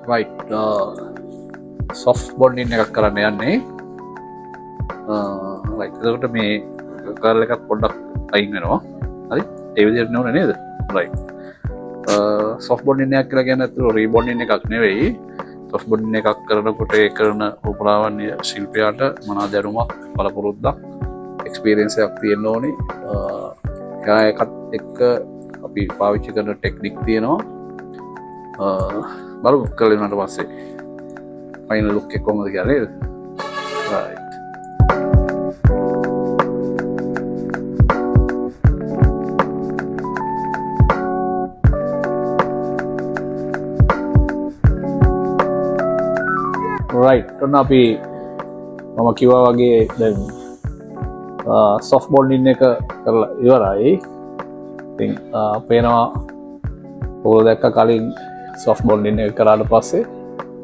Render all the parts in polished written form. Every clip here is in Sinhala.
right soft bonding එකක් කරන්න යන්නේ right එතකොට මේ කර්ල් එකක් පොඩ්ඩක් අයින් වෙනවා හරි ඒ විදිහට නෙවෙයි නේද right soft bonding එකක් කියලා කියන්නේ අතට rebonding එකක් නෙවෙයි soft bonding එකක් කරනකොට ඒ කරන රූපලාවන්‍ය ශිල්පියාට මනා දැනුමක් බලපොරොත්තුක් experience එකක් තියෙන්න ඕනේ එයා එකත් එක්ක අපි පාවිච්චි කරන ටෙක්නික් තියෙනවා බලමු කලින් වුණාට පස්සේ final look එක කොහොමද කියලා නේද right right ඔන්න අපි මම කිව්වා වගේ දැන් soft bonding එක කරලා ඉවරයි ඉතින් පේනවා ඔයගොල්ලෝ දැක්ක කලින් soft bonding එක කරාට පස්සේ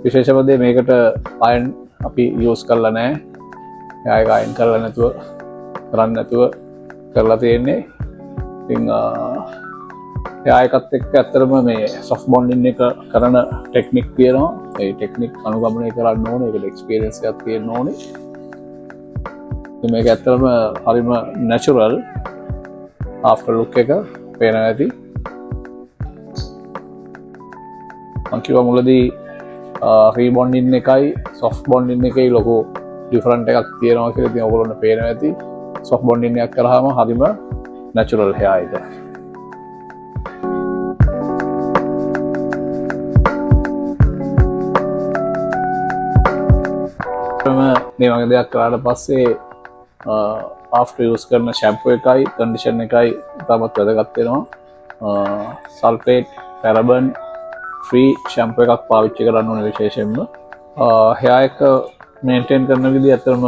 විශේෂම දේ මේකට iron අපි use කරලා නැහැ ඒක iron කරලා නැතුව කරන්න නැතුව කරලා තියෙන්නේ ඉතින් ඒකත් එක්ක ඇත්තටම මේ soft bonding එක කරන ටෙක්නික් තියෙනවා ඒ ටෙක්නික් අනුගමනය කරන්න ඕනේ ඒකට එක්ස්පීරියන්ස් එකක් තියෙන්න ඕනේ ඉතින් මේක ඇත්තටම හරිම natural after look එක පේනවා ඇති මම කිව්වා මුලදී rebonding එකයි soft bonding එකයි ලොකු different එකක් තියෙනවා කියලා ඉතින් ඔයගොල්ලන්ට පේනවා ඇති soft bonding එකක් කරාම හරිම natural hair එක මේ වගේ දෙයක් කරාට පස්සේ after use කරන shampoo එකයි condition එකයි ඉතාමත් වැදගත් වෙනවා sulfate paraben free shampoo එකක් පාවිච්චි කරන්න ඕනේ විශේෂයෙන්ම hair එක maintain කරන විදිහ අතරම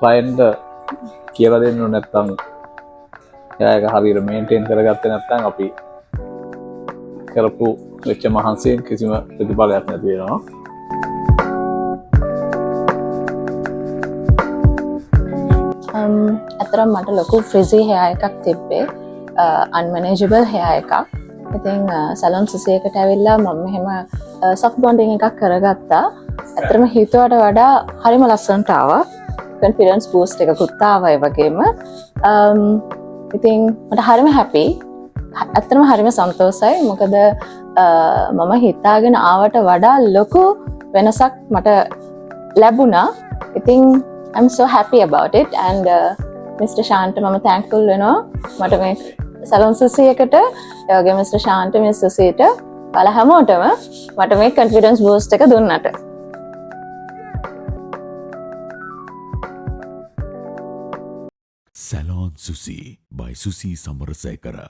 client කියලා දෙන්න ඕනේ නැත්නම් hair එක හරියට maintain කරගත්තේ නැත්නම් අපි කරපු වෙච්ච මහන්සියෙන් කිසිම ප්‍රතිඵලයක් නැති වෙනවා අතරම මට ලොකු ෆ්‍රිසි hair එකක් තිබ්බේ unmanageable hair එකක්. ඉතින් සැලොන් සිසියකට ඇවිල්ලා මම මෙහෙම soft bonding එකක් කරගත්තා. අතරම හිතුවට වඩා හරිම ලස්සනට ආවා. confidence boost එකකුත් ආවා ඒ වගේම. ඉතින් මට හරිම happy. අතරම හරිම සන්තෝෂයි. මොකද මම හිතාගෙන ආවට වඩා ලොකු වෙනසක් මට ලැබුණා. ඉතින් I'm so happy about it and Mr. Shant මම thankful වෙනවා මට මේ salon susi එකට ඒ වගේ Mr. Shant Miss Susiට බල හැමෝටම මට මේ confidence boost එක දුන්නට Salon Susi by Susi Samarasekara